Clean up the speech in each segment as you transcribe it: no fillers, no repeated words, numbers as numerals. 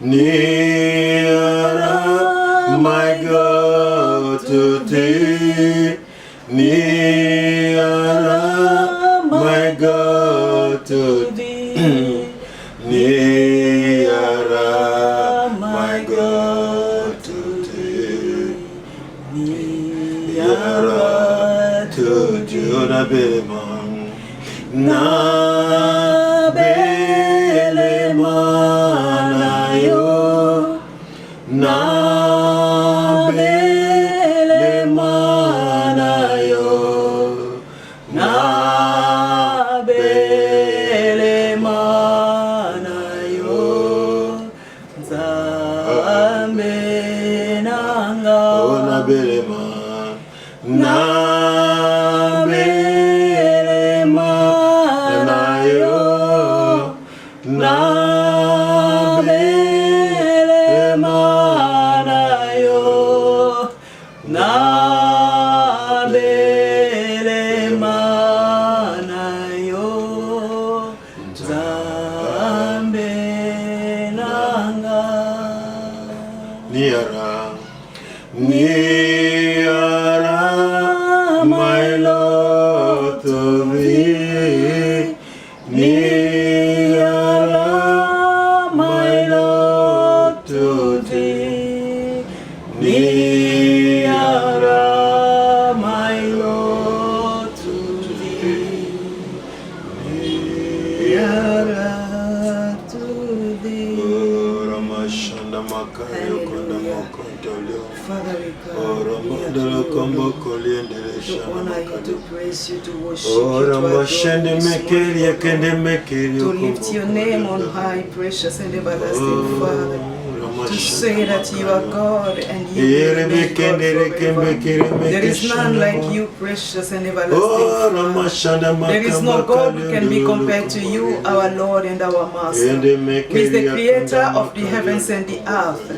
nearer, my God, to thee. Nearer, my God, to thee. Nearer, my God, to thee. Nearer to Jonabeleman. Nabelemanayo. Nabelemanayo. Nabelemanayo. Nzambe nanga. Oh, Nabeleman. Nabelemanayo. Nabelemanayo. Nabelemanayo. Nzambe nanga. Nearer, nearer, my Lord, to thee. Nearer, my Lord, to thee. Nearer, my Lord, to thee. Nearer to thee. Father, we come here to honor you, to praise you, to worship you, to adore you, to lift your name on high, precious and everlasting Father, to say that you are God and you will remain God forever. There is none like you, precious and everlasting Father. There is no God who can be compared to you, our Lord and our Master, who is the creator of the heavens and the earth,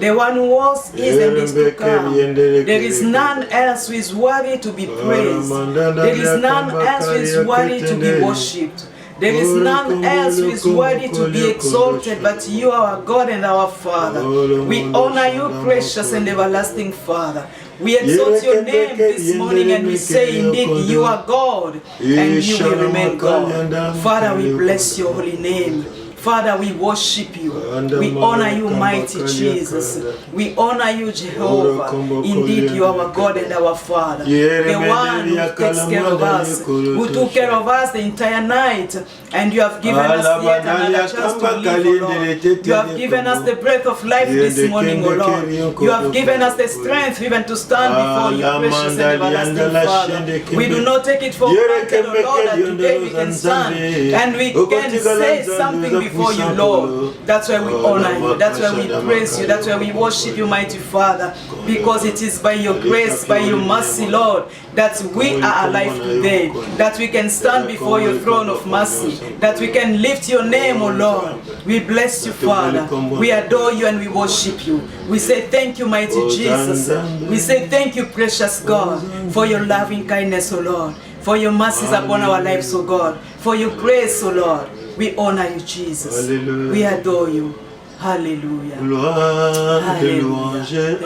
the one who was, is, and is to come. There is none else who is worthy to be praised. There is none else who is worthy to be worshipped. There is none else who is worthy to be exalted but you, our God and our Father. We honor you, precious and everlasting Father. We exalt your name this morning and we say, indeed, you are God and you will remain God. Father, we bless your holy name. Father, we worship you. We honor you, mighty Jesus. We honor you, Jehovah. Indeed, you are our God and our Father. The one who takes care of us, who took care of us the entire night. And you have given us yet another chance to live, O Lord. You have given us the breath of life this morning, O Lord. You have given us the strength even to stand before you, precious and everlasting Father. We do not take it for granted, O Lord, that today we can stand and we can say something before you, Lord. That's why we honor you. That's why we praise you. That's why we worship you, mighty Father. Because it is by your grace, by your mercy, Lord, that we are alive today. That we can stand before your throne of mercy. That we can lift your name, O Lord. We bless you, Father. We adore you and we worship you. We say thank you, mighty Jesus. We say thank you, precious God, for your loving kindness, O Lord. For your mercies upon our lives, O God. For your grace, O Lord. We honor you, Jesus. Hallelujah. We adore you. Hallelujah. Gloire, Hallelujah.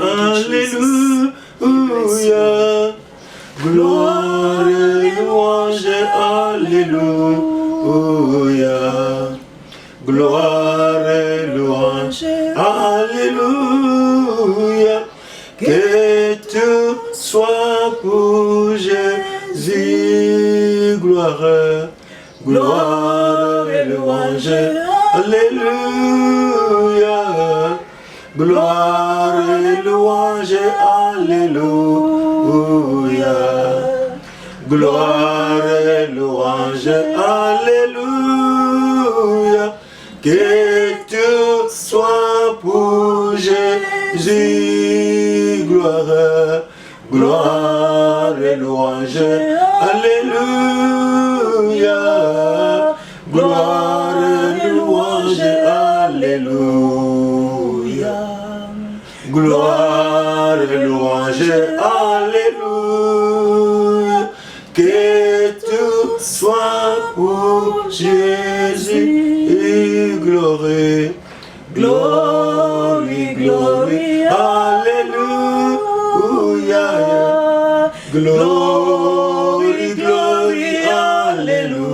Alléluia. Gloire et louange, Alléluia. Gloire et louange, Alléluia. Que tout soit pour Jésus, gloire. Gloire et louange, Alléluia. Gloire et louange, Alléluia. Gloire et louange, Alléluia. Que tout soit pour Jésus, gloire. Gloire et louange, Alléluia. Gloire et louange, Alléluia. Gloire et louange, Alléluia. Que tout soit pour Jésus, gloire. Gloire. Glory, glory, hallelujah.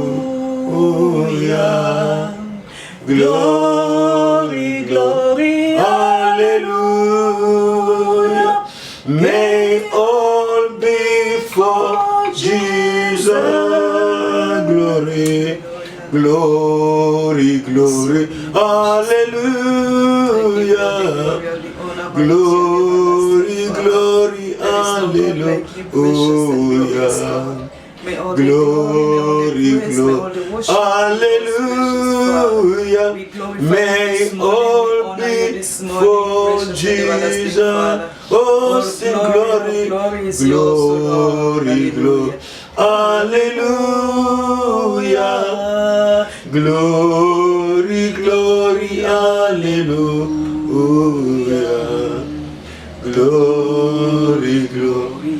Glory, glory, hallelujah. May all be for Jesus. Glory, glory, glory, hallelujah. Glory, glory, hallelujah. Glory, glory, hallelujah. May all be for Jesus. Oh, sing glory, glory, glory, hallelujah. Glory, glory, hallelujah. Glory, glory,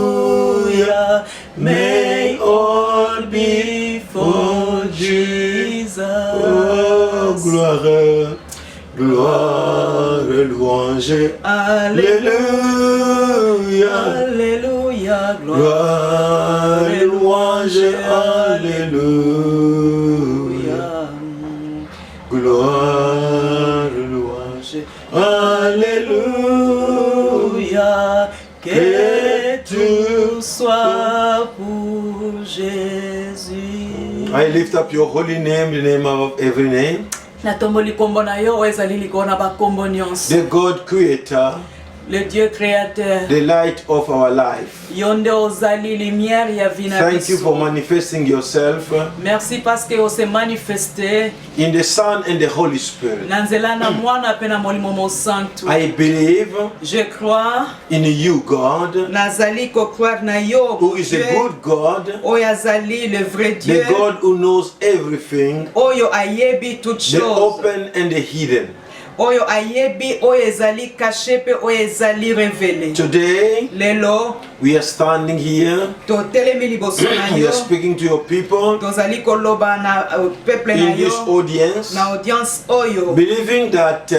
hallelujah. May all be for Jesus. Oh, gloire, gloire, louange. Alléluia. Alléluia. Gloire, louange. Alléluia. Gloire, louange. Alléluia. Que tout soit pour Jésus. I lift up your holy name, the name above every name. Natomboli kombo na yo ezali likona ba kombo nyonso. The God creator, Le Dieu créateur. the light of our life. Yonde ozali lumière ya vie na Thank you for biso. manifesting yourself Merci parce que ose manifesté in the Son and the Holy Spirit. na nzela na mwana pe na molimo mo santu. I believe Je crois in you, God, nazali ko croire na yo who is a good God, oyo azali le vrai Dieu, the God who knows everything, oyo ayebi toutes the choses, open and the hidden. oyo ayebi oyo ezali caché pe oyo ezali révélé. Today, Lelo we are standing here, totelemi liboso na we yo, are speaking to your people tozali koloba na peuple na in this yo, audience, na audience oyo, believing that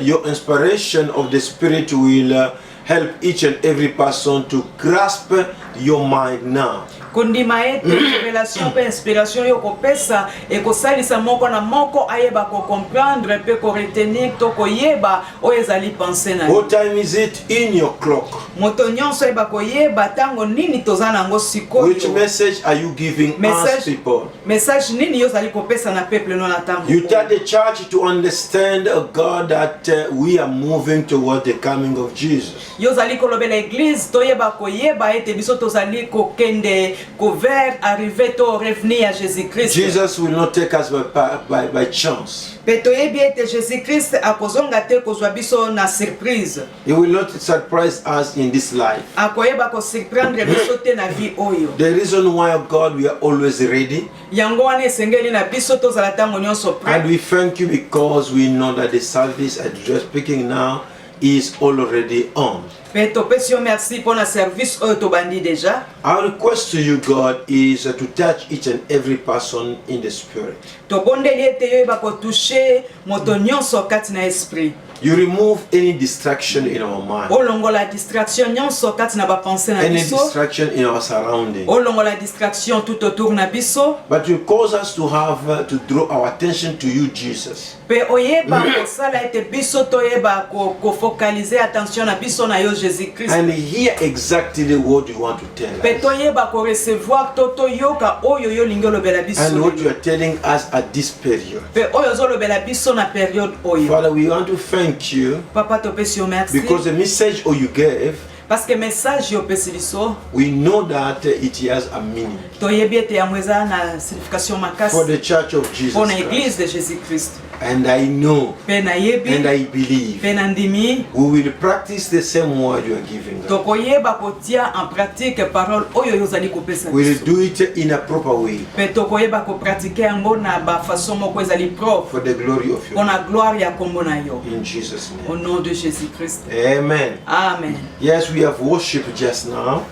your inspiration of the Spirit will help each and every person to grasp your mind now. kondima ete révélation pe inspiration yo kopesa ekosalisa moko na moko ayeba ko comprendre pe ko retenir to koyeba oyo ezali pensée na yo. What time is it in your clock? Moto nyonso ayeba koyeba tango nini toza nango sikoyo. Which message are you giving us people? Message nini yo zali kopesa na peuple no na tango. You tell the church to understand, God, that we are moving toward the coming of Jesus. Yo zali kolobela église toyeba koyeba ete biso tozali kokende ko vers arriver to revenir à Jésus-Christ. Jesus will not take us by chance. Pe toyebi ete Jésus-Christ akozonga te kozwa biso na surprise. He will not surprise us in this life. Akoyeba ko surprendre biso te na vie oyo. The reason why, God, we are always ready. Yango wana esengeli na biso tozala tango nyonso And prêt. we thank you because we know that the service I'm just speaking now is already on. Pe topesi yo merci pour na service oyo tobandi déjà. Our request to you, God, is to touch each and every person in the spirit. Tobondeli ete yo eba ko toucher moto nyonso kati na esprit. You remove any distraction in our mind, Olongola distraction nyonso kati na ba pensée na any biso. distraction in our surroundings. Olongola distraction tout autour na biso. But you cause us to have to draw our attention to you, Jesus. Pe oyeba kosala ete biso toyeba ko focaliser attention na biso na yo Jésus-Christ. And hear exactly what you want to tell Pe us. toyeba ko recevoir toto yoka oyo yo lingi olobela biso. And what you are telling us at this period. Pe oyo zolobela biso na période oyo. Father, we want to thank you Papa topesi yo merci. because the message you gave, Parce que message yo pesi biso we know that it has a meaning toyebi ete yango eza na signification makasi for the church of Jesus pour na Christ. église de Jésus-Christ. And I know Pe nayebi and I believe pe na ndimi we will practice the same word you are giving us. tokoyeba kotia en pratique parole oyo yo zali kopesa We will biso. do it in a proper way Pe tokoyeba kopratike yango na ba façon moko ezali propre for the glory of pour your na gloire ya kombo na yo. name. In Jesus' Au name. nom de Jésus-Christ. Amen. Amen. Yes, we have worshiped just now.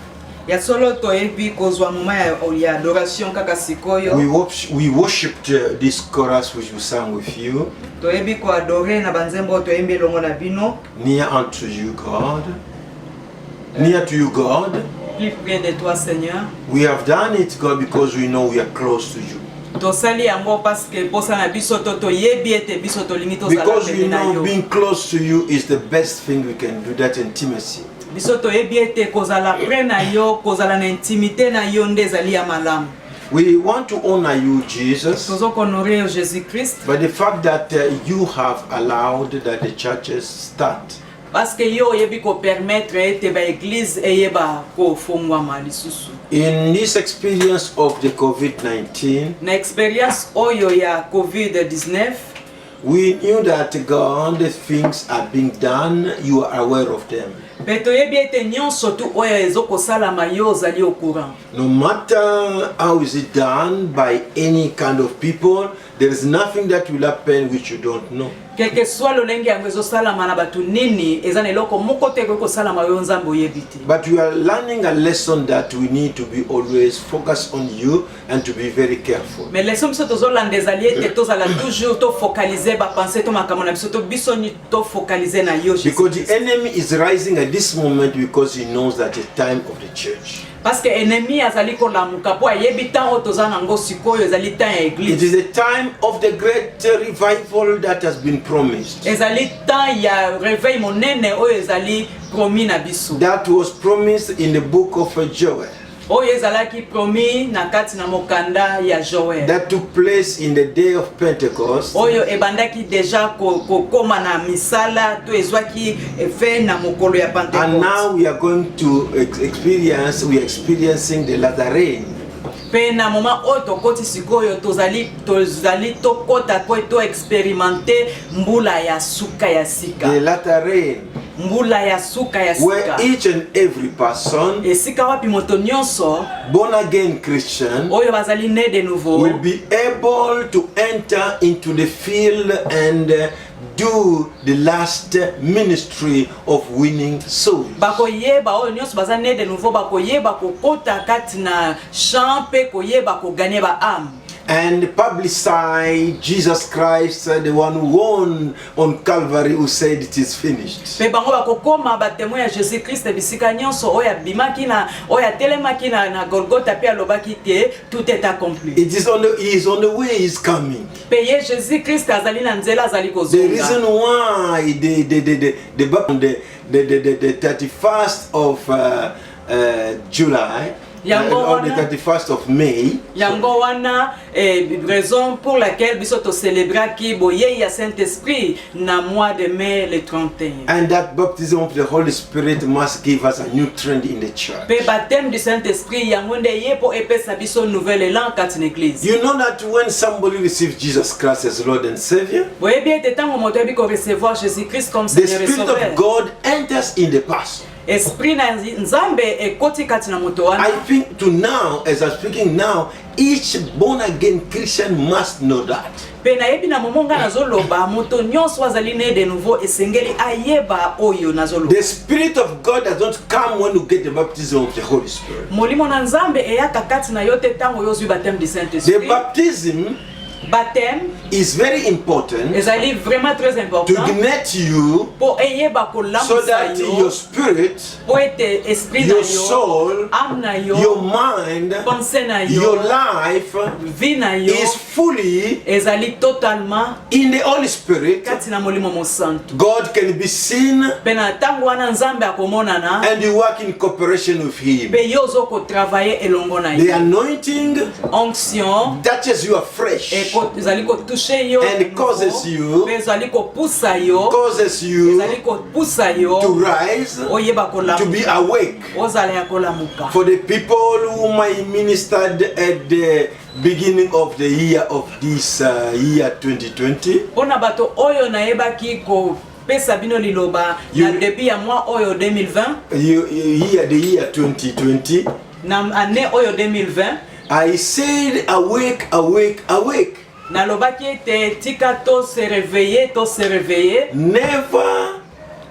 Ya solo toyebi kozwa moma ya adoration kaka sikoyo. We worshipped this chorus which we sang with you. Toyebi ko adore na banzembo toyembi longo na bino. Near unto you, God. near to you, God. Plus près de toi, Seigneur. We have done it, God, because we know we are close to you. Because we know being close to you is the best thing we can do, that intimacy. We want to honor you, Jesus, by the fact that you have allowed that the churches start. In this experience of the COVID-19, we knew that God, things are being done, you are aware of them. No matter how is it done by any kind of people, there is nothing that will happen which you don't know. But we are learning a lesson that we need to be always focused on you and to be very careful. Because the enemy is rising at this moment because he knows that it's time of the church. It is a time of the great revival that has been promised. That was promised in the book of Joel. That took place in the day of Pentecost. And now we are going to experiencing the latter rain. The latter rain, where each and every person, born again Christian, will be able to enter into the field and do the last ministry of winning souls. And publicize Jesus Christ, the one who won on Calvary, who said it is finished. It is on the, he is on the way, he is coming. The reason why the 31st of July, or the 31st of May, raison pour laquelle biso célébrer ki boye ya Saint-Esprit na mois de mai le 31. And that baptism of the Holy Spirit must give us a new trend in the church. Pe baptême du Saint-Esprit yangonde ye po epesa biso nouvelle élan kat l'église. You know that when somebody receives Jesus Christ as Lord and Savior, boye bien tetango moto bi ko recevoir Jésus-Christ comme Seigneur et Sauveur, the Spirit of God enters in the person. Esprit na nzambe ekoti kati na moto wana. I think to now, as I'm speaking now, each born again Christian must know that. The Spirit of God does not come when you get the baptism of the Holy Spirit. The baptism is very important to ignite you so that your spirit, your soul, your mind, your life is fully in the Holy Spirit. God can be seen and you work in cooperation with Him. The anointing touches you afresh and causes you to rise, to be awake. For the people whom I ministered at the beginning of the year of this year 2020, the year 2020, I said awake, awake, awake. Never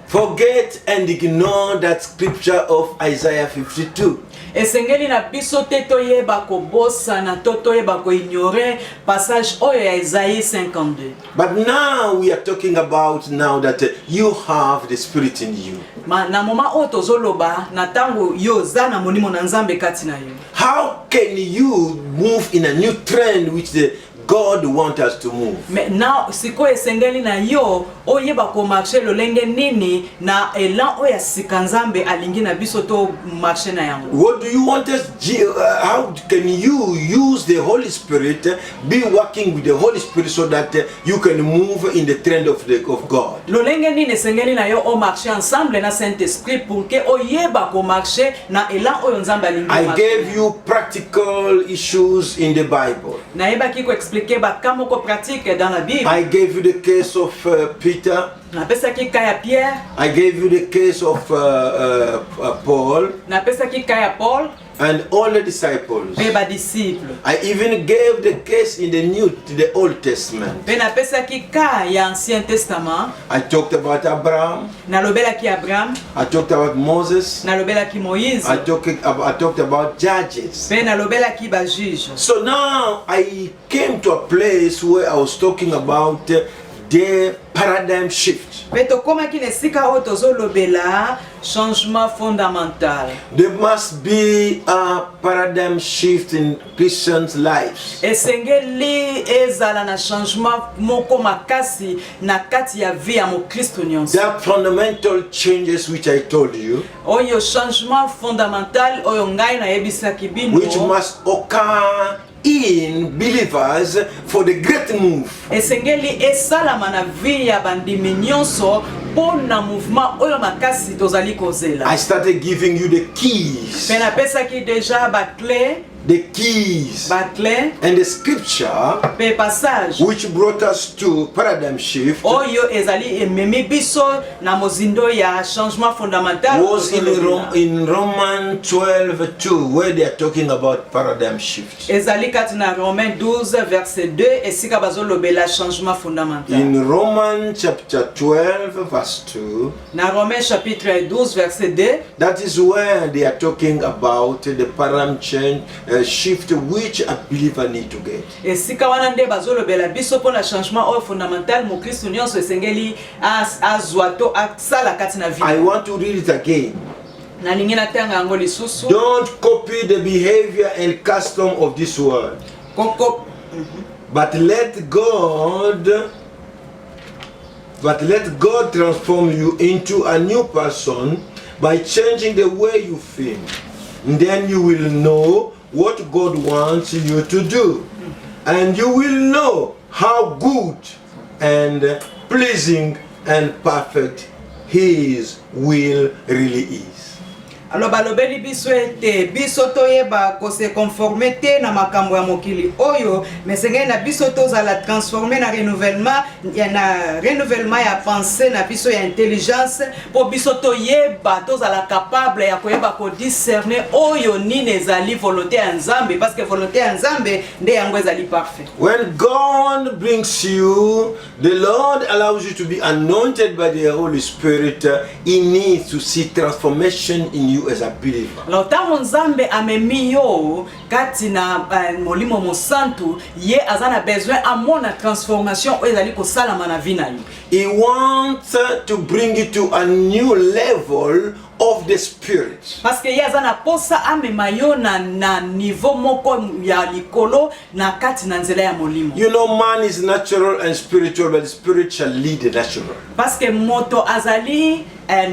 forget and ignore that scripture of Isaiah 52. Esengeli na biso te toyeba ko bossa na toyeba ko ignorer passage oyo ya Isaïe 52. But now we are talking about now that you have the Spirit in you. Na moma oyo tozoloba na tango yo za na monimo na Nzambe kati na yo. How can you move in a new trend which the God wants us to move? Mais now siko esengeli na yo oyeba ko marcher lolenge nini na elan oya sikanzambe alingi na biso to marcher na yango. What do you want us how can you use the Holy Spirit, be working with the Holy Spirit so that you can move in the trend of God? Lolenge nini esengeli na yo o marcher ensemble na Saint-Esprit pour que oyeba ko marcher na elan oyo Nzambe alingi. I gave you practical issues in the Bible. Na yeba ki ko expliquer ba kamoko pratique dans la Bible. I gave you the case of Peter. Na pesa ki kaya Pierre. I gave you the case of Paul. Na pesa ki kaya Paul. And all the disciples. Pe ba disciple. I even gave the case in the Old Testament. Pe na pesa ki kaya Ancien Testament. I talked about Abraham. Na lobela ki Abraham. I talked about Moses. Na lobela ki Moïse. I talked about Judges. Pe na lobela ki ba juge. So now I came to a place where I was talking about the paradigm shift. Pe to koma ki nesika o tozolobela changement fondamental. There must be a paradigm shift in Christians' lives. Esengeli ezala na changement moko makasi na kati ya vie ya Mokristo nyonso. There are fundamental changes which I told you. Oyo changement fondamental oyo ngai na yebisaki bino. Which must occur in believers for the great move. Esengeli esalama na vie ya bandimi nyonso pona mouvement oyo makasi tozali kozela. I started giving you the keys. Pena pesa ki deja ba clé. The keys and the scripture which brought us to paradigm shift oyo ezali ememi biso na mozindo ya changement fondamental was in Romans 12:2 where they are talking about paradigm shift. Ezali kati na Romains 12 verset 2 esika bazolobela changement fondamental. In Romans chapter 12 verse 2 na Romains chapitre 12 verset 2 that is where they are talking about the paradigm change shift which a believer need to get. Esika wana nde bazolobela biso pona changement au fondamental mo Kristo nyonso esengeli azwato asala kati na vie. I want to read it again. Na ningina tanga ngo lisusu. Don't copy the behavior and custom of this world. But let God transform you into a new person by changing the way you think. And then you will know what God wants you to do. And you will know how good and pleasing and perfect His will really is. Alors balobeli biso ete biso toyeba ko se conformer te na makambo ya mokili oyo mesengeli na biso tozala transformer na renouvellement ya pensée na biso ya intelligence po biso toyeba tozala capable ya koyeba ko discerner oyo nini ezali volonté ya Nzambe parce que volonté ya Nzambe nde yango ezali parfait. When God brings you, the Lord allows you to be anointed by the Holy Spirit. He needs to see transformation in you as a believer. Alors tango Nzambe amemi yo kati na molimo mosantu ye azana besoin amona transformation oyo ezali kosalama na vie na yo. He wants to bring you to a new level of the spirit. Parce que ye azana posa amema yo na niveau moko ya likolo na kati na nzela ya molimo. You know, man is natural and spiritual, but the spirit shall lead the natural. Parce que moto azali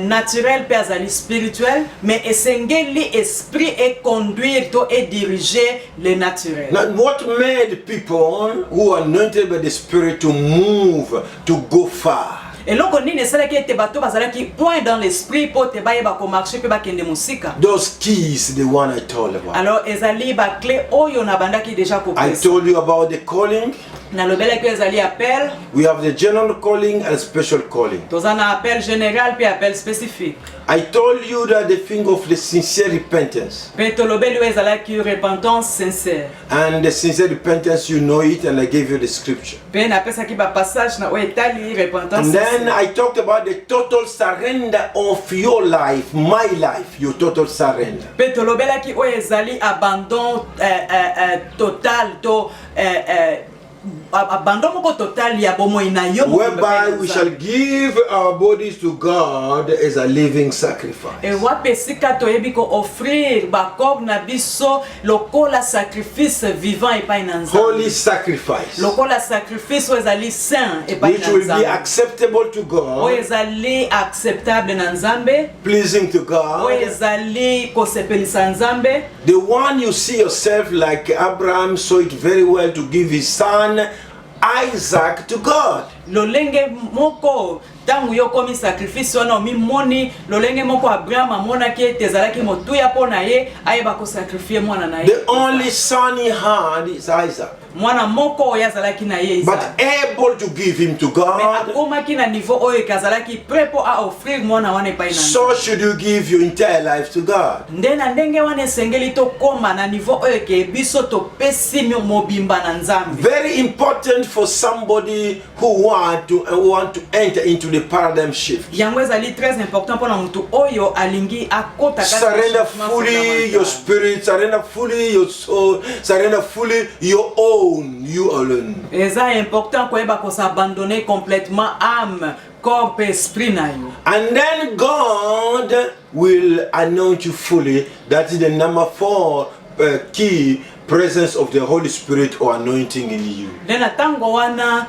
naturel pe azali spirituel, mais esengeli esprit et conduire to et diriger le naturel. Now, what made people who are anointed by the Spirit to move, to go far? Et loko nini esalaki ete bato bazalaki point dans l'esprit po te bayeba ko marcher pe bakende musika. Those keys, the one I told about. Alors ezali ba clé oyo na bandaki déjà ko. I told you about the calling. nalobelaki ezali appel. We have the general calling and special calling. Tozana appel général puis appel spécifique. I told you that the thing of the sincere repentance. Pe tolobeli ezalaki repentance sincère. And the sincere repentance, you know it, and I gave you the scripture. Pe na pesa ki ba passage na etali repentance. And then I talked about the total surrender of your life, my life, your total surrender. Pe tolobelaki ezali abandon total to whereby we shall give our bodies to God as a living sacrifice. Holy sacrifice, which will be acceptable to God, pleasing to God, the one you see yourself like Abraham saw it very well to give his son Isaac to God. Lolenge moko tangu yokomi sacrifice wana mimoni lolenge moko Abraham amona ke tezalaki motuya pona ye ayeba ko sacrifier mwana na ye. The only son he had is Isaac. Mwana moko yazalaki na ye but able to give him to God. So should you give your entire life to God. Very important for somebody who want to enter into the paradigm shift. Surrender fully your spirit, surrender fully your soul, surrender fully your own. You alone. C'est important qu'on s'abandonne complètement âme, corps, esprit na yo. And then God will anoint you fully. That is the number 4 key presence of the Holy Spirit or anointing in you. Then atango wana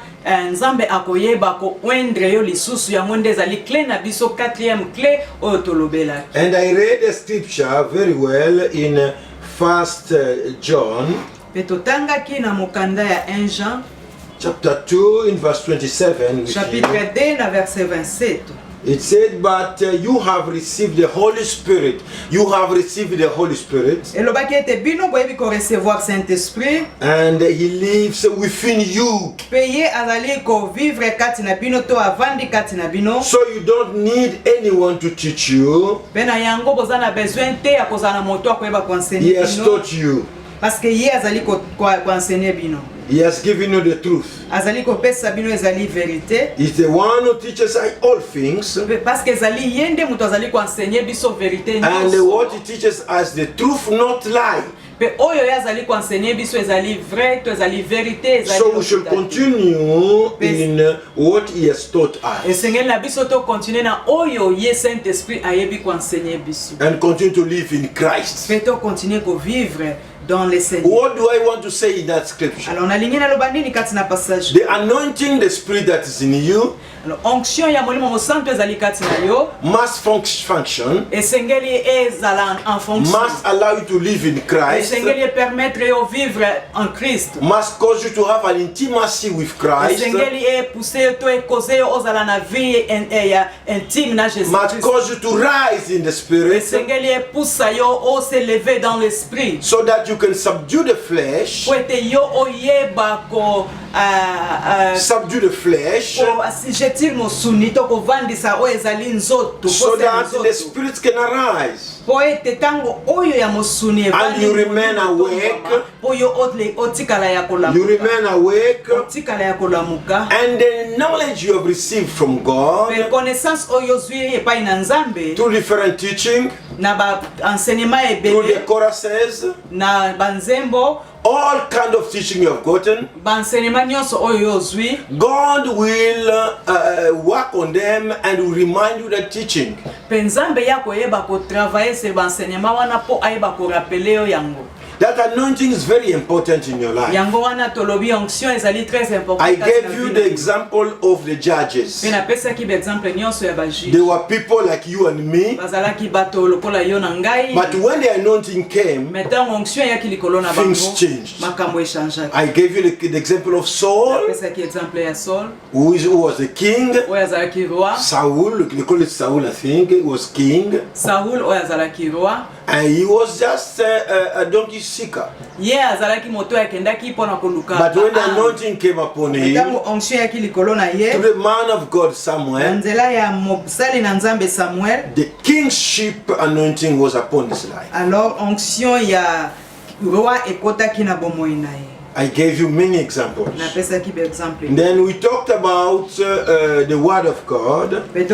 nzambe akoyeba ko wendre yo lisusu ya mwende zali clé na biso 4e clé oyo tolobela. And I read the scripture very well in 1 John. Chapter 2 in verse 27. Chapitre 2 na verset 27. It said, but you have received the Holy Spirit. You have received the Holy Spirit. And He lives within you. So you don't need anyone to teach you. He has taught you. He has given you the truth. He's the one who teaches us all things. And what He teaches us the truth, not lie. So we should continue in what He has taught us. And continue to live in Christ. What do I want to say in that scripture? The anointing, the spirit that is in you, must function, must allow you to live in Christ, must cause you to have an intimacy with Christ, must cause you to rise in the spirit, so that you can subdue the flesh, subdue the flesh, so that the spirit can arise. And you remain awake. You remain awake. And the knowledge you have received from God through different teaching, through the choruses, all kind of teaching you have gotten, God will work on them and will remind you that teaching. That anointing is very important in your life. I gave you the example of the judges. They were people like you and me. But when the anointing came, things changed. I gave you the example of Saul, who was the king. Saul, they call it Saul, I think, it was king. And he was just a donkey seeker. But when the anointing came upon him, to the man of God Samuel, the kingship anointing was upon his life. I gave you many examples. Then we talked about the word of God, the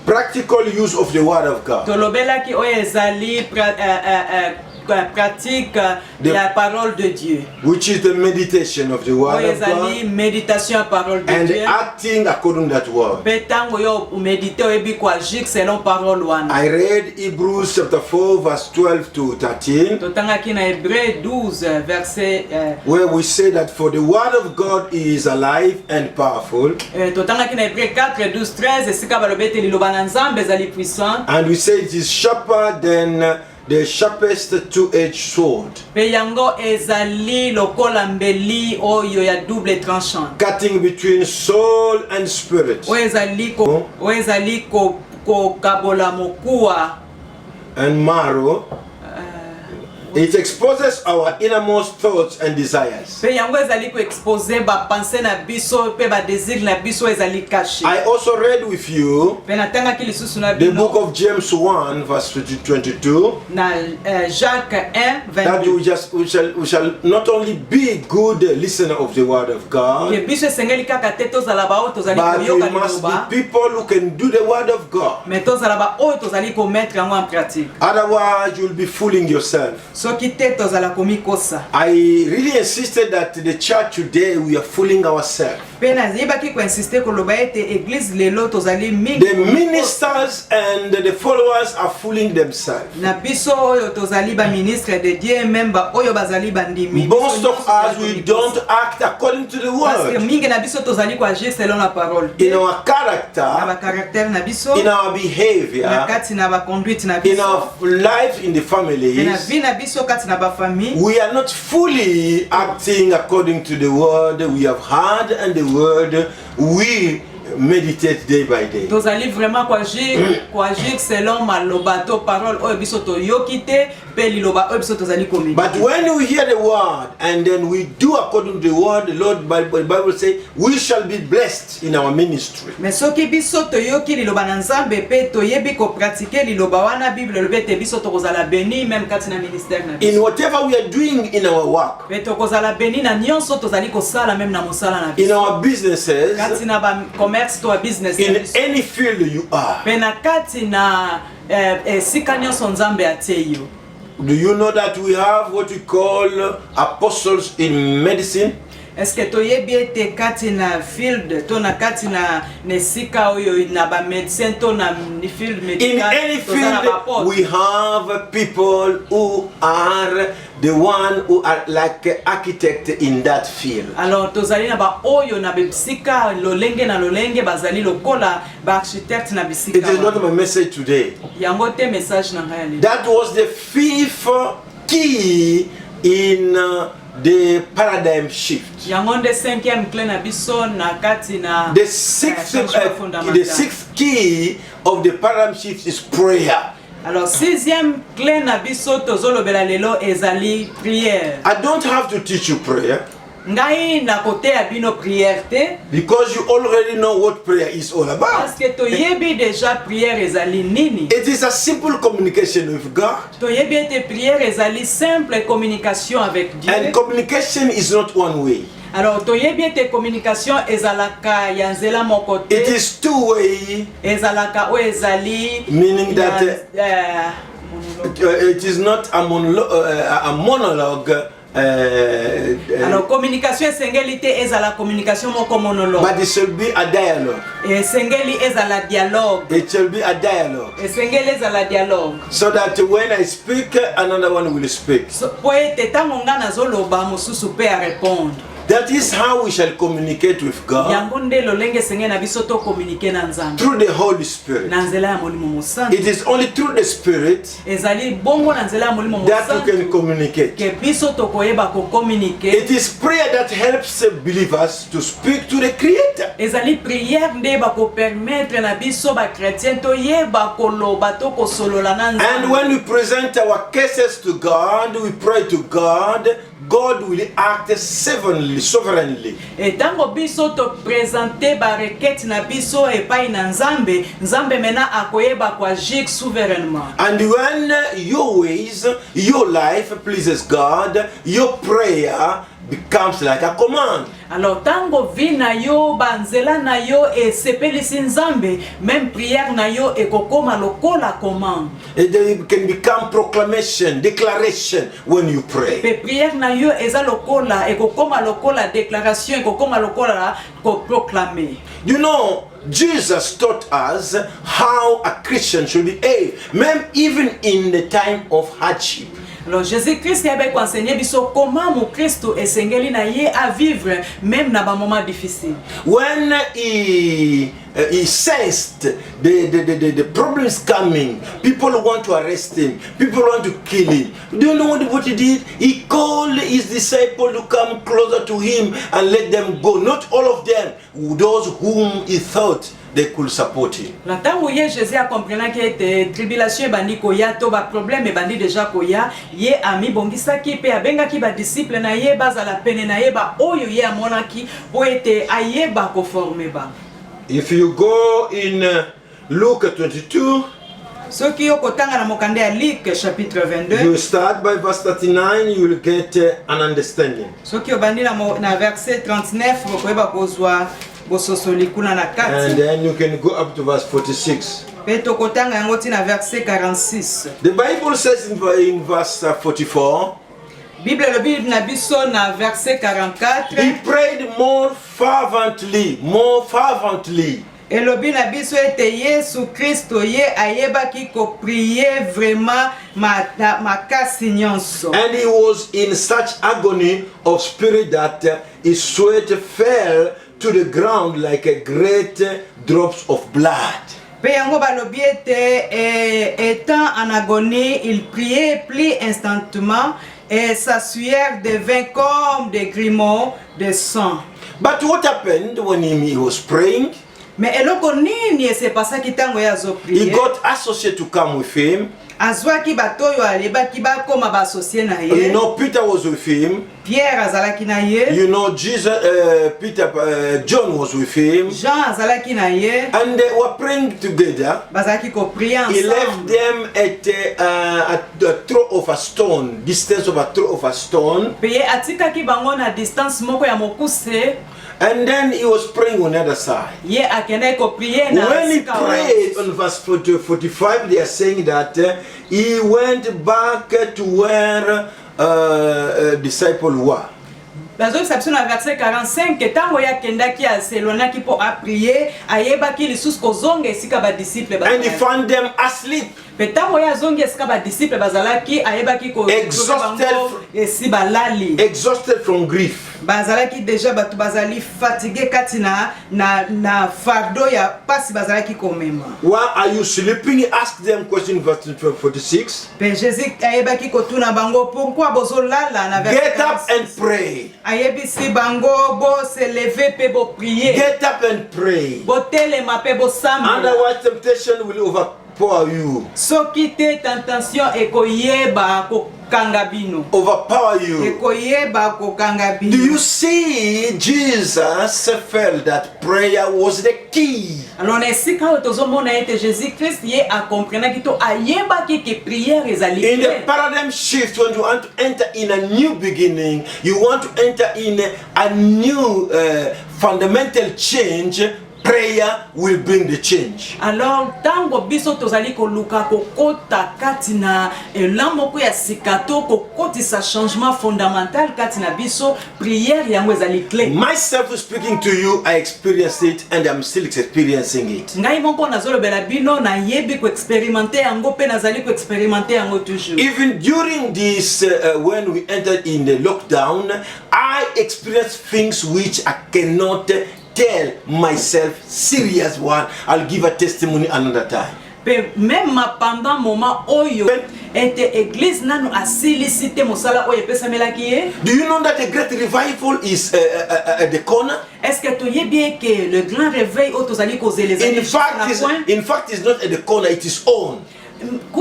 practical use of the word of God, pratique la parole de Dieu, which is the meditation of the word of God, méditation parole de and Dieu, acting according to that word. I read Hebrews chapter 4 verse 12 to 13, where we say that for the word of God is alive and powerful, and we say it is sharper than the sharpest two-edged sword, cutting between soul and spirit, and marrow. It exposes our innermost thoughts and desires. I also read with you the book of James 1 verse 22, that we shall not only be good listener of the word of God, but we must be people who can do the word of God. Otherwise you will be fooling yourself. I really insisted that the church today we are fooling ourselves. The ministers and the followers are fooling themselves. Most of us, we don't act according to the word. In our character, in our behavior, in our life in the families, we are not fully acting according to the word we have heard and the word we meditate day by day. But when we hear the word and then we do according to the word, the Lord Bible says we shall be blessed in our ministry. In whatever we are doing in our work, in our businesses, in any field you are. Do you know that we have what we call apostles in medicine? Est-ce que tu es bien te katina field to na katina nesika oyo na ba medicine to na field medical? In any field we have people who are the one who are like architect in that field. Alors tozali na ba oyo na bisika lolenge na lolenge bazali lokola ba architect na bisika. It is not my message today. Yango te message na ngaya. That was the fifth key in the paradigm shift. The sixth key of the paradigm shift is prayer. Alors sixième clé na biso tozolobela lelo ezali prière. I don't have to teach you prayer. Ngai na kote ya bino prière te. Because you already know what prayer is all about. Parce que toyebi déjà prière ezali nini. It is a simple communication with God. Toyebi te prière ezali simple communication avec Dieu. And communication is not one way. Alors toyebi te communication ezalaka ya nzela moko te. It is two way. Ezalaka o ezali. Meaning that it is not a monologue. Alors communication sengeli te ezala communication moko monologue. But it should be a dialogue. Et sengeli ezala dialogue. It should be a dialogue. Et sengeli ezala dialogue. So that when I speak, another one will speak. So poete tango nga nazoloba mosusu pe a répondre. That is how we shall communicate with God. Through the Holy Spirit. It is only through the Spirit that we can communicate. It is prayer that helps believers to speak to the Creator. And when we present our cases to God, we pray to God, God will act sovereignly. Et tango biso to présenter ba requête na biso e pa ina nzambe, nzambe mena akoyeba kwa agir souverainement. And when your ways, your life pleases God, your prayer becomes like a command. Alors tango vi na yo banzela na yo e sepelisi nzambe, même prière na yo e kokoma lokola commande. It can become proclamation, declaration when you pray. Pe prière na yo eza lokola e kokoma lokola déclaration, e kokoma lokola ko proclamer. You know, Jesus taught us how a Christian should behave, even in the time of hardship. Alors Jésus-Christ a enseigné biso comment mon Christ esengeli na ye à vivre même na ba moment difficile. When he sensed the problems coming, people want to arrest him, people want to kill him. Do you know what he did? He called his disciples to come closer to him and let them go. Not all of them, those whom he thought they could support him. La tango ye Jésus a compris que tribulation bandi koya to ba problème bandi déjà koya ye ami bongisa ki pe abenga ki ba disciple na ye baza la pene na ye ba oyo ye amona ki po ete ayeba ko former ba. If you go in Luke 22, ce qui au kotanga na mokande ya Luc chapitre 22, you start by verse 39, you will get an understanding. Ce qui au bandi na verset 39 bokoyeba kozwa bososolikuna na kati. And then you can go up to verse 46. Peto kotanga yango tina verset 46. The Bible says in verse 44, Bible le Bible na biso na verset 44. He prayed more fervently. Elobi na biso ete Yesu Kristo ye ayeba ki ko prier vraiment makasi nyonso. And he was in such agony of spirit that his sweat fell to the ground like a great drops of blood. Pe yango balobi ete étant en agonie, il priait plus instantanément et sa sueur devint comme des grumeaux de sang. But what happened when he was praying? Mais eloko nini se passa ki tango ya zo prier? He got associates to come with him. Azwaki batoyo aleba ki ba koma ba associé na ye. You know, Peter was with him. Pierre azalaki na ye. You know, John was with him. Jean azalaki na ye. And they were praying together. Bazalaki ko prier ensemble. He left them at the throw of a stone, distance of a throw of a stone. Pe atikaki bango na distance moko ya mokuse. And then he was praying on the other side. When he prayed on verse 45, they are saying that he went back to where disciples were. Bazo exception na verset 45 tango ya kendaki aselonaki po a prier ayebaki lisusu kozonga esika ba disciple and he found them asleep. Petango ya zongi esika ba disciple bazalaki ayebaki ko exhausted from grief. Bazalaki déjà batu bazali fatigué kati na fardo ya pasi bazalaki komema. Why are you sleeping? He asked them question verse 46. Pe Jésus ayebaki ko tuna bango pourquoi bozolala na verset. Get up and pray. Ayebisi bango bo se lever pe bo prier. Get up and pray. Bo telema pe bo samba. Otherwise temptation will overpower you. Soki te tentation ekoyeba ko kangabino. Overpower you. Ekoyeba ko kangabino. Do you see? Jesus felt that prayer was the key. Alors esika otozomona ete Jésus Christ ye a comprendre ki to ayeba ki ke prière ezali. In the paradigm shift, when you want to enter in a new beginning, you want to enter in a new fundamental change, prayer will bring the change. Alors tango biso tozali koluka kokota katina elamoko ya sikato kokoti sa changement fondamental katina biso prière yango ezali clé. Myself speaking to you, I experienced it and I'm still experiencing it. Ngai moko nazolobela bino na yebi ko expérimenter yango pe nazali ko expérimenter yango toujours. Even during this when we entered in the lockdown, I experienced things which I cannot tell myself serious one. I'll give a testimony another time. Même pendant moment oyo était église nanu asilicité mosala oyo pesamela kié. Do you know that the great revival is at the corner? Est-ce que tu sais bien que le grand réveil autosali causer les in fact it's not at the corner, it is on. And the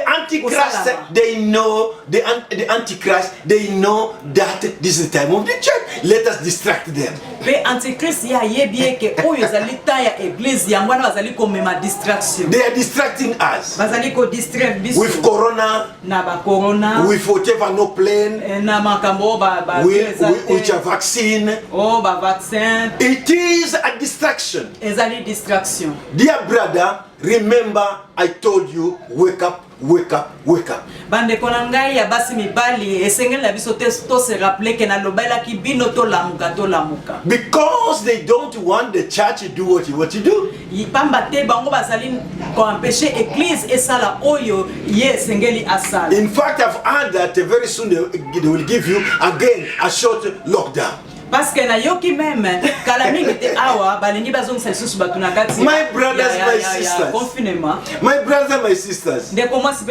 Antichrist, they know, the Antichrist, they know that this is the time of the church. Let us distract them. They are distracting us with corona, with whatever, no plane, with a vaccine. It is a distraction. Dear brother, remember I told you, wake up, wake up, wake up. Because they don't want the church to do what you do. In fact, I've heard that very soon they will give you again a short lockdown. Parce que na yoki même kalami était awa balingi bazong selsus batunakati. My brothers, my sisters. Confinement. My brothers, my sisters. Let us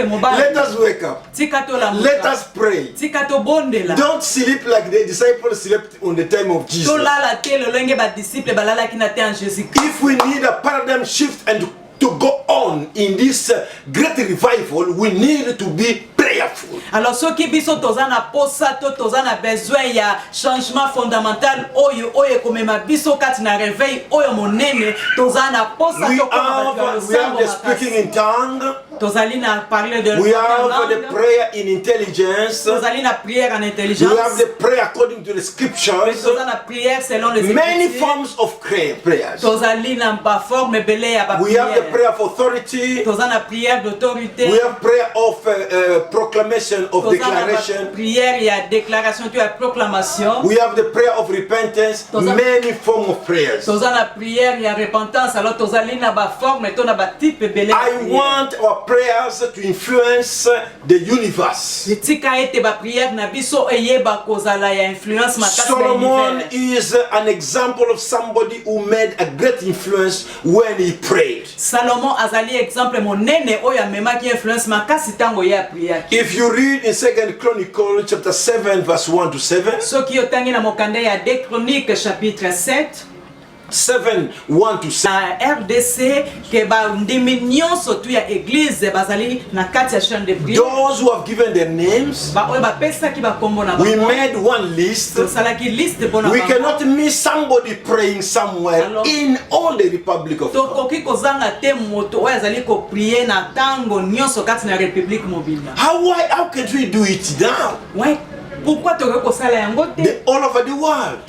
wake up. Let us pray. Don't sleep like the disciples slept on the time of Jesus. If we need a paradigm shift and to go on in this great revival, we need to be prayerful. Alors ceux qui biso tozana posa to tozana besoin ya changement fondamental oyo komema biso kati na réveil oyo monene tozana posa to we have the speaking in tongue. Tozali na parler de we have the prayer in intelligence. Tozali na prière en intelligence. We have the prayer according to the scriptures. Tozana prière selon les écritures. Many forms of prayers. Tozali na ba forme belé ya ba prière. We have the prayer of authority. Tozana prière d'autorité. We have prayer of proclamation of declaration. Prière ya déclaration tu ya proclamation. We have the prayer of repentance. Many forms of prayers. Tozana prière ya repentance. Alors tozali na ba forme to na ba type belé. I want our prayers to influence the universe. Solomon is an example of somebody who made a great influence when he prayed. Salomon azali exemple monene oya memaki influence makasi tango ya prière. If you read in 2 Chronicles chapter 7 verse 1 to 7. Soki otangi na mokanda ya 2 Chroniques chapitre 7. 7, 1 to 7. RDC ke ba ndimi nyonso tu ya église bazali na kati ya chambre de prière. Those who have given their names, ba oyo ba pesa ki ba kombo na ba. We made one list. Salaki liste bona. We cannot miss somebody praying somewhere in all the Republic of God. Tokoki kozanga te moto oyo azali ko prier na tango nyonso kati na République mobile. How can we do it now? Pourquoi tu veux que ça l'aille all over the world?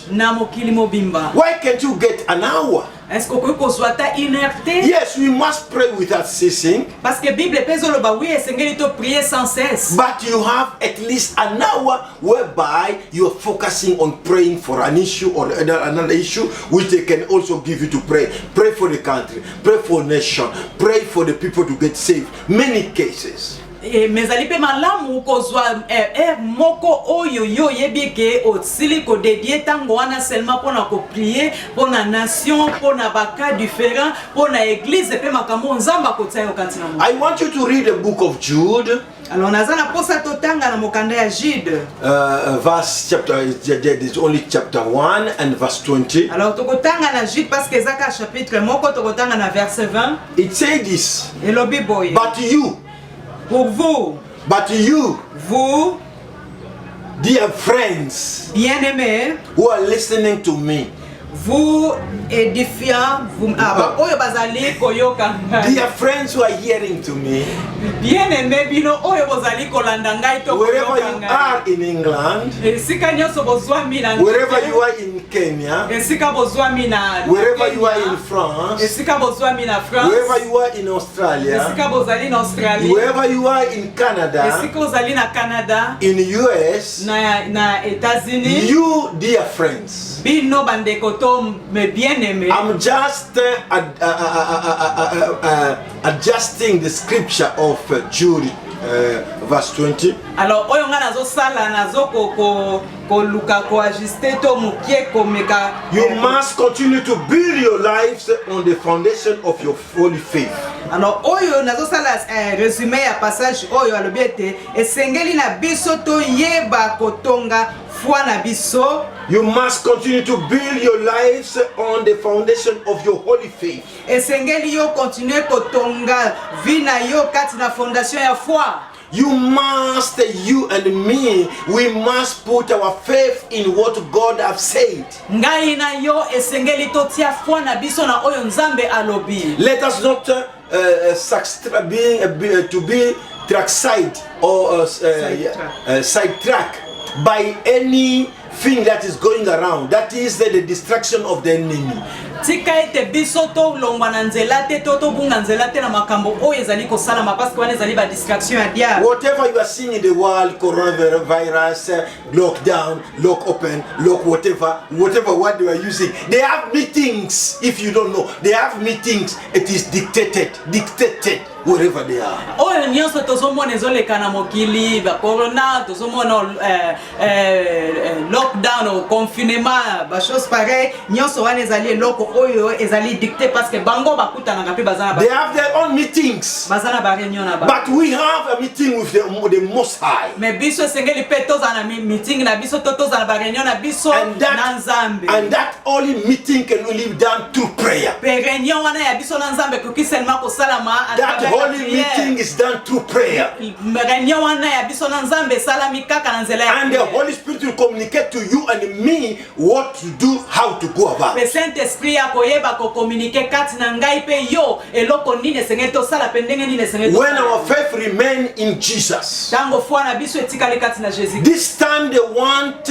Why can't you get an hour? Est-ce que tu soit inerté? Yes, we must pray without ceasing. Parce que Bible pèse le bah oui, Seigneur il te prier sans cesse. But you have at least an hour whereby you are focusing on praying for an issue or another issue which they can also give you to pray. Pray for the country, pray for the nation, pray for the people to get saved. Many cases. Mais alipe malamu kozwa moko oyo yo yebike otsili ko dédier tango wana seulement pour na ko prier pour na nation pour na baka différent pour na église pe makambo nzamba ko tsayo kantina mo. I want you to read the book of Jude. Alors nazana posa totanga na mokanda ya Jude. Verse chapter is only chapter 1 and verse 20. Alors tokotanga na Jude parce que zaka chapitre moko tokotanga na verset 20. It says this. Elobi boy. But you, pour vous, but you, vous, dear friends, bien-aimés, who are listening to me, vous édifiants, vous dear friends who are hearing to me, bien-aimés, wherever you are in England, wherever you are in Kenya, wherever wherever you are in France, wherever you are in Australia, wherever you are in Canada, in US, you dear friends, I'm just adjusting the scripture of Jude verse 20. Alors oyo nga nazo sala nazo ko ajuster to mukie komeka. You must continue to build your lives on the foundation of your holy faith. Alors oyo nazo sala résumé ya passage oyo alobiete esengeli na biso to yeba kotonga foi na biso. You must continue to build your lives on the foundation of your holy faith. Esengeli yo continue kotonga vie na yo kati na fondation ya foi. You must, you and me, we must put our faith in what God has said. Ngai na yo esengeli totia foi na biso na oyo Nzambe alobi. Let us not to be trackside or sidetrack by anything that is going around. That is the distraction of the enemy. Tika ete biso to longwa na nzela te to bunga nzela te na makambo oyo ezali kosalama parce que wana ezali ba distraction ya dia. Whatever you are seeing in the world, coronavirus, lockdown, lock open, lock whatever what they are using, they have meetings. If you don't know, they have meetings. It is dictated wherever they are. Oyo nyonso tozomona ezoleka na mokili ba corona tozomona lockdown ou confinement ba chose pareil nyonso wana ezali eloko oyo ezali dicté parce que bango bakutana ngapi bazana ba. They have their own meetings. Bazana ba réunion na ba. But we have a meeting with the Most High. Mais biso sengeli pe tozana meeting na biso tozana ba réunion na biso na Nzambe. And that only meeting can only be done through prayer. Pe réunion wana ya biso na Nzambe ko kiselma ko salama that holy meeting is done through prayer. And the Holy Spirit will communicate to you and me what to do, how to go about. When our faith remains in Jesus, this time they want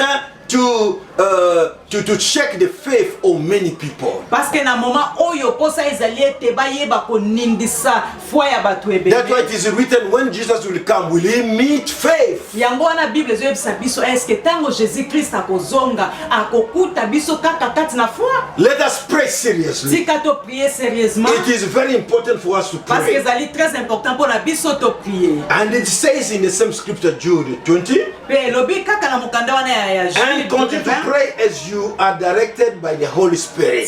to check the faith of many people. Parce que na moment oyo posa ezaliete bayeba ko nindisa foi ya batu ebele. That's why it is written when Jesus will come, will he meet faith? Yango na Bible zo yebisa biso eske tango Jésus Christ akozonga akokuta biso kaka kati na foi. Let us pray seriously. Tika to prier sérieusement. It is very important for us to pray. Parce que ezali très important pour na biso to prier. And it says in the same scripture Jude 20. Pe lobi kaka na mukanda wana ya Jude. And continue to pray as you are directed by the Holy Spirit.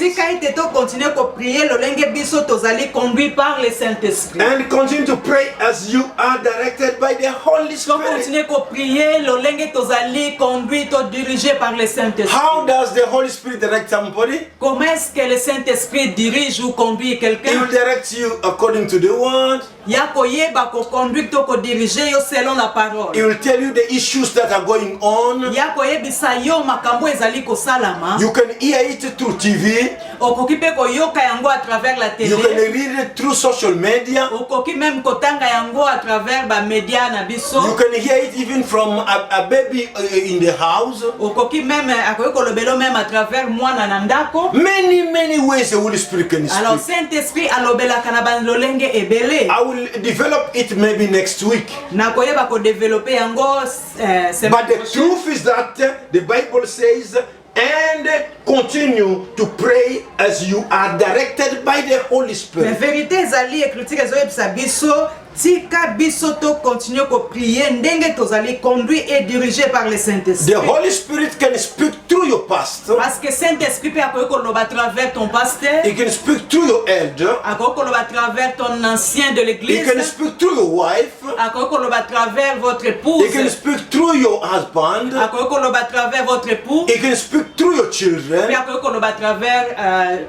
And continue to pray as you are directed by the Holy Spirit. How does the Holy Spirit direct somebody? Comment est-ce que le Saint-Esprit dirige ou conduit quelqu'un? He will direct you according to the word. He will tell you the issues that are going on. You can hear it through TV. You can read it through social media. You can hear it even from a baby in the house. Many ways the Holy Spirit can speak. I will develop it maybe next week. But the truth is that the Bible says, and continue to pray as you are directed by the Holy Spirit. Tika biso to continue ko prier ndenge tozali conduit et dirigé par le Saint-Esprit. The Holy Spirit can speak through your pastor. Parce que Saint-Esprit peut akoyeko loba travers ton pasteur. He can speak through your elder. Akoyeko loba travers ton ancien de l'église. He can speak through your wife. Akoyeko loba travers votre épouse. He can speak through your husband. Akoyeko loba travers votre époux. He can speak through your children. Akoyeko loba travers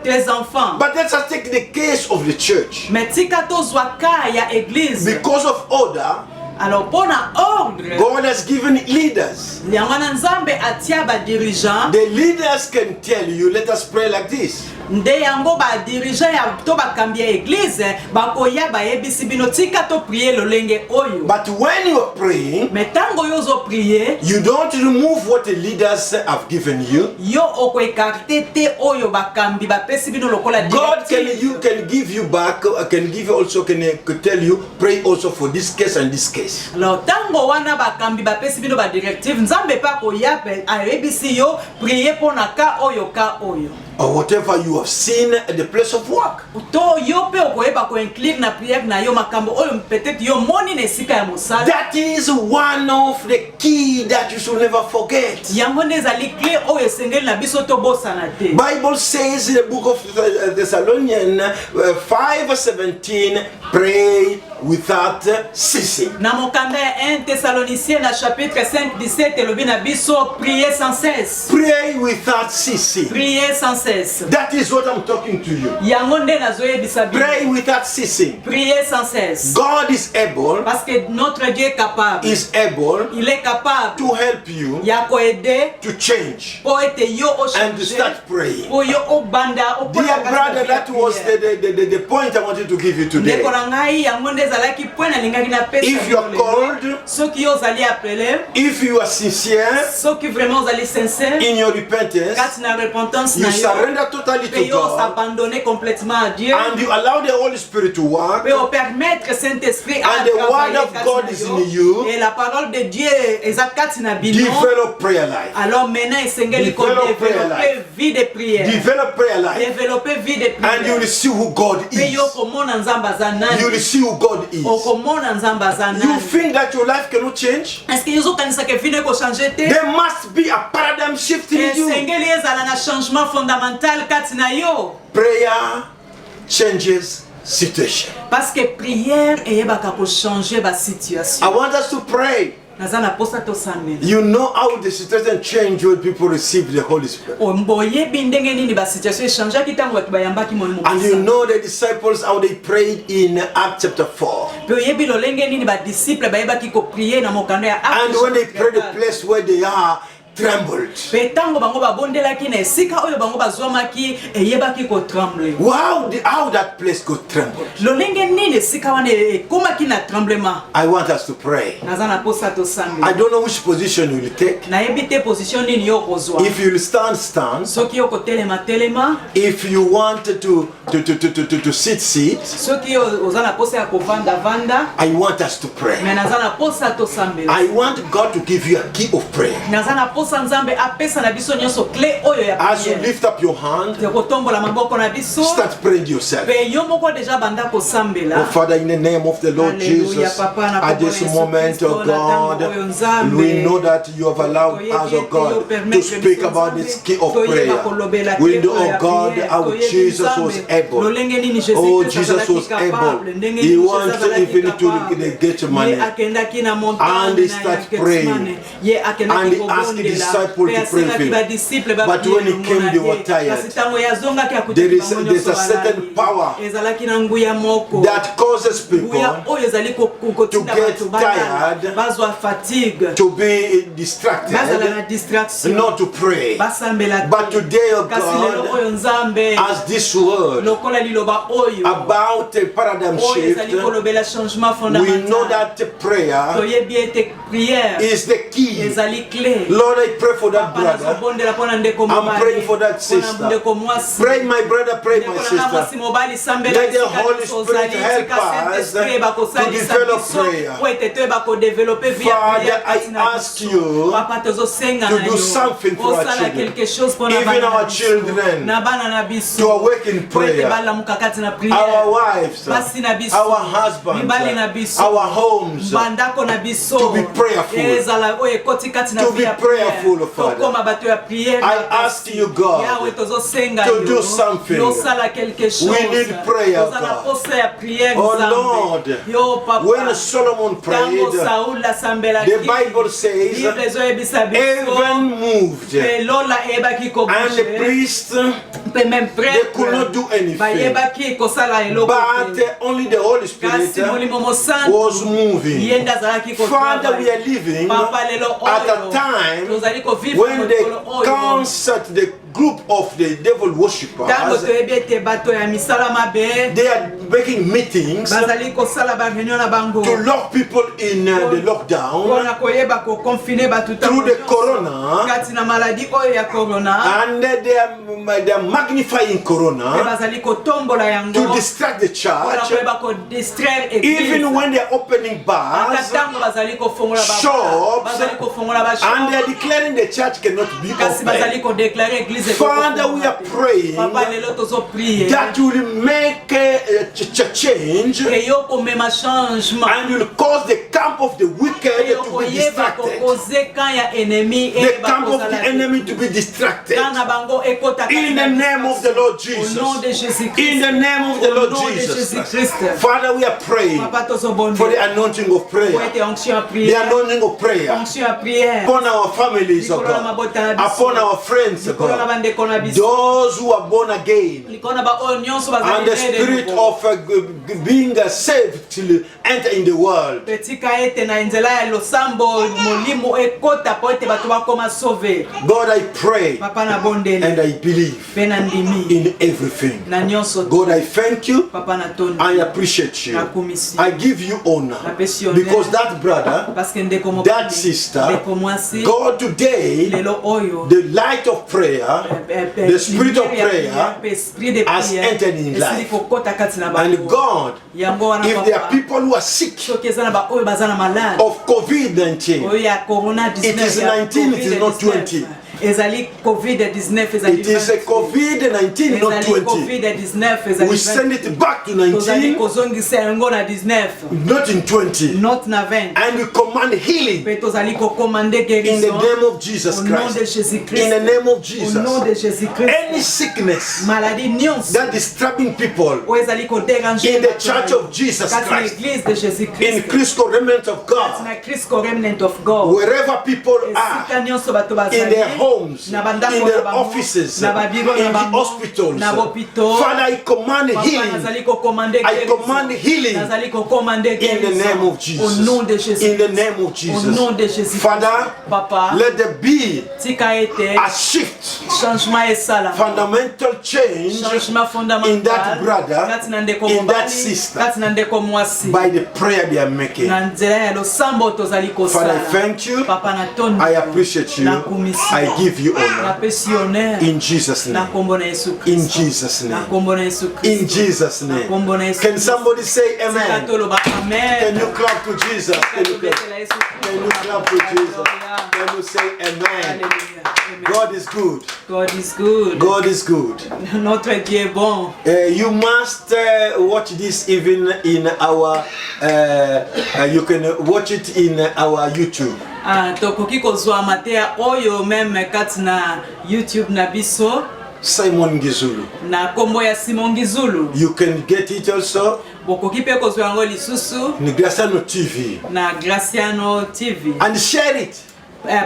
tes enfants. But let's take the case of the church. Mais tika to zwaka ya église. Because of order, Alors pour na ordre, God has given leaders. yangwana nzambe atia ba dirigeant. The leaders can tell you, let us pray like this. Nde yango ba dirigeant ya to bakambi ya église bakoya ba yebisi bino tika to prier lolenge oyo. But when you are praying, metango yozo prier, you don't remove what the leaders have given you. Yo oko ekarte te oyo bakambi ba pesi bino lokola God directive. can give you back, can give you also, can tell you, pray also for this case and this case. Alors tango wana bakambi ba pesi bino ba directive nzambe pa ko yape ayebisi yo prier pona ka oyo ka oyo. Or whatever you have seen at the place of work. To yo pe okoyeba ko incline na prière na yo makambo oyo peut-être yo moni na esika ya mosala. That is one of the key that you should never forget. Yango nezali clé oyo esengeli na biso to bosana te. Bible says in the book of Thessalonians 5:17, pray without ceasing. Na mokanda ya 1 Thessaloniciens na chapitre 5:17 elobi na biso prier sans cesse. Pray without ceasing. Prier sans cesse. That is what I'm talking to you. Yango nde nazoyebisa bino. Pray without ceasing. Prier sans cesse. God is able. Parce que notre Dieu est capable. Is able. Il est capable. To help you. Ya ko aider. To change. Po ete yo o changer. And to start praying. Po yo o banda o. Dear brother, that was the point I wanted to give you today. If you are called, if you are sincere in your repentance, you surrender totally to God, and you allow the Holy Spirit to work, and the word of God is in you, develop prayer life. Develop prayer life. Develop prayer life. And you will see who God is. You will see who God is. You think that your life cannot change? There must be a paradigm shift in you. Prayer changes situation. I want us to pray. You know how the situation change when people receive the Holy Spirit. And you know the disciples how they prayed in Acts chapter 4. And when they pray, the place where they are trembled. Wow, how that place got trembled. I want us to pray. I don't know which position you will take. If you will stand. If you want to sit. I want us to pray. I want God to give you a key of prayer. As you lift up your hand, start praying yourself. Oh Father, in the name of the Lord Jesus, at this moment, oh God, we know that you have allowed us, oh God, to speak about this key of prayer. We know, oh God, how Jesus was able. Oh, Jesus was able. He wanted even to get money. And he started praying. And he asked the disciples to pray for him. But when he came, they were tired. There's a certain power that causes people to get tired, to be distracted, not to pray. But today, oh God, as this word about a paradigm shift, we know that prayer is the key. Lord, I pray for that brother. I'm praying for that sister. Pray my brother, pray my sister. Let the Holy Spirit help us to develop prayer. Father, I ask you to do something for our children. Even our children, to awaken prayer. Our wives, our husbands, our homes, to be prayerful. To be prayerful, Father. I ask you, God, to do something. We need prayer, God. Oh Lord, when Solomon prayed, the Bible says, heaven moved, and the priests, they could not do anything, but only the Holy Spirit was moving. Father, we are living at a time when the concert, the group of the devil worshippers, they are making meetings to lock people in the lockdown through the corona, and they are magnifying corona to distract the church. Even when they are opening bars, shops, and they are declaring the church cannot be open. Father, we are praying that you will make a change and you will cause the camp of the wicked to be distracted. The camp of the enemy to be distracted. In the name of the Lord Jesus. In the name of the Lord Jesus. Father, we are praying for the anointing of prayer. The anointing of prayer upon our families, oh God, upon our friends, oh God. Those who are born again and the spirit of being saved till enter in the world. God, I pray and I believe in everything. God, I thank you. I appreciate you. I give you honor because that brother, that sister, God, today the light of prayer, the spirit of prayer has entered in life. And God, if there are people who are sick of COVID-19, it is 19, it is not 20. It is a COVID-19, not 20. We send it back to 19, not in 20. And we command healing in the name of Jesus Christ. In the name of Jesus. Any sickness that is disturbing people in the church of Jesus Christ, in Christo Remnant of God, wherever people are, in their homes, in their offices, in the hospitals. Father, I command healing. I command healing in the name of Jesus. In the name of Jesus. Father, let there be a shift, fundamental change in that brother, in that sister, by the prayer they are making. Father, I thank you. I appreciate you. I give you honor. In Jesus' name. In Jesus' name. In Jesus' name. Can somebody say amen? Can you clap to Jesus? Can you clap to Jesus? Can you say amen? God is good. God is good. God is good. Notre Dieu est bon. You must watch this even in our you can watch it in our YouTube. Tokoki kozwa matea oyo meme kati na YouTube na biso Simon Ngizulu. Na kombo ya Simon Ngizulu. You can get it also. Bokoki pe kozwa yango lisusu na Graciano TV. Na Graciano TV. And share it.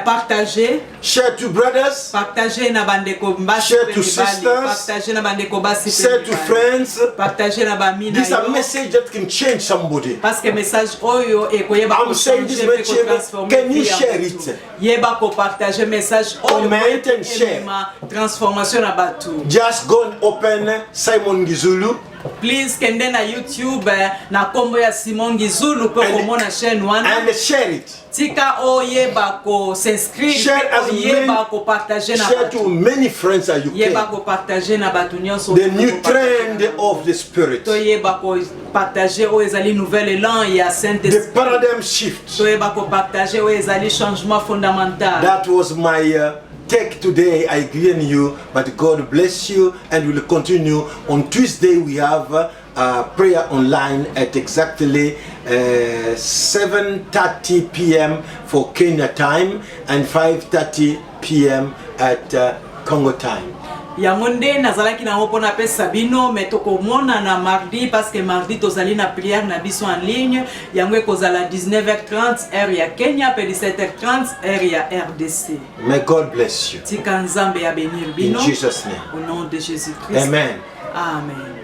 Partager. Share to brothers. Partager na bandeko mbasi. Share to sisters. Partager na bandeko basi. Share to friends. Partager na bamina. This is a message that can change somebody. Parce que message oyo ekoyeba ko transformer. Can you share it? Yeba ko partager message oyo. Comment and share. Transformation na batu. Just go and open Simon Ngizulu. Please kende na YouTube na kombo ya Simon Ngizulu po komona chaîne wana. And share it. Tika oyeba ko s'inscrire, oyeba ko partager na share to many friends that you can. Yeba ko partager na batu nyonso. The new trend of the spirit. To yeba ko partager o ezali nouvel élan ya Saint-Esprit. The paradigm shift. To yeba ko partager o ezali changement fondamental. That was my take today. I greet you, but God bless you, and we'll continue on Tuesday. We have prayer online at exactly 7:30 p.m. for Kenya time and 5:30 p.m. at Congo time. Yamonde nazalaki na opona pesa bino metoko mona na mardi parce que mardi tozali na prière na biso en ligne yango ekozala 19h30 heure ya Kenya pe 17h30 heure ya RDC. May God bless you. Tika Nzambe ya benir bino. In Jesus' name. Au nom de Jésus-Christ. Amen. Amen.